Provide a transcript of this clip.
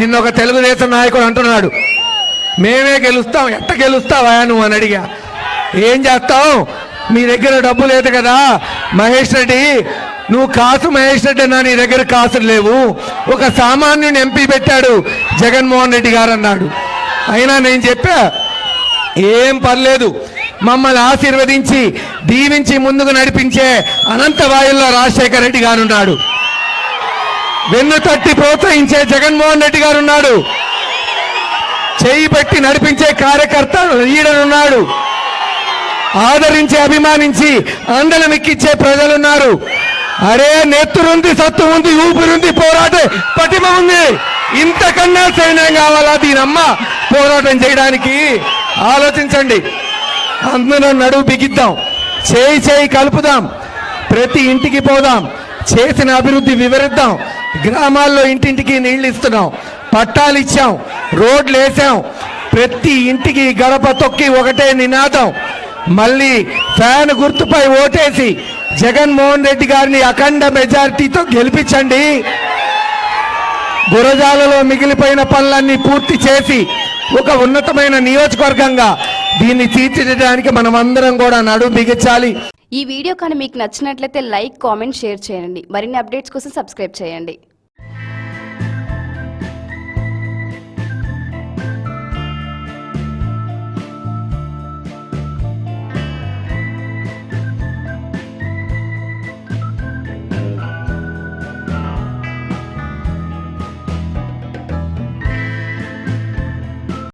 నిన్న ఒక తెలుగుదేశం నాయకుడు అంటున్నాడు, మేమే గెలుస్తాం. ఎట్ట గెలుస్తావా నువ్వు అని అడిగా. ఏం చేస్తావు, మీ దగ్గర డబ్బు లేదు కదా మహేష్ రెడ్డి, నువ్వు కాసు మహేష్ రెడ్డి అన్నా, నీ దగ్గర కాసులు లేవు. ఒక సామాన్యుని ఎంపీ పెట్టాడు జగన్మోహన్ రెడ్డి గారు అన్నాడు. అయినా నేను చెప్పా, ఏం పర్లేదు, మమ్మల్ని ఆశీర్వదించి దీవించి ముందుకు నడిపించే అనంత వాయుల్లో రాజశేఖర రెడ్డి గారు ఉన్నాడు. వెన్ను తట్టి ప్రోత్సహించే జగన్మోహన్ రెడ్డి గారు ఉన్నాడు. చేయి పెట్టి నడిపించే కార్యకర్త లీడర్ ఉన్నాడు. ఆదరించి అభిమానించి అందరం ఎక్కించే ప్రజలున్నారు. అరే నెత్తురుంది, సత్తు ఉంది, ఊపిరుంది, పోరాట పటిమ ఉంది. ఇంతకన్నా సైన్యం కావాలా దీనమ్మ పోరాటం చేయడానికి? ఆలోచించండి. అందరం నడువు బిగిద్దాం, చేయి చేయి కలుపుదాం, ప్రతి ఇంటికి పోదాం, చేసిన అభివృద్ధి వివరిద్దాం. గ్రామాల్లో ఇంటింటికి నీళ్లు ఇస్తున్నాం, పట్టాలు ఇచ్చాం, రోడ్లు వేసాం. ప్రతి ఇంటికి గడప తొక్కి ఒకటే నినాదం, మళ్ళీ ఫ్యాన్ గుర్తుపై ఓటేసి జగన్మోహన్ రెడ్డి గారిని అఖండ మెజారిటీతో గెలిపించండి. గురజాలలో మిగిలిపోయిన పనులన్నీ పూర్తి చేసి ఒక ఉన్నతమైన నియోజకవర్గంగా దీన్ని తీర్చిదిద్దడానికి మనం అందరం కూడా నడుము బిగించాలి. ఈ వీడియో కానీ మీకు నచ్చినట్లయితే లైక్, కామెంట్, షేర్ చేయండి. మరిన్ని అప్డేట్స్ కోసం సబ్స్క్రైబ్ చేయండి.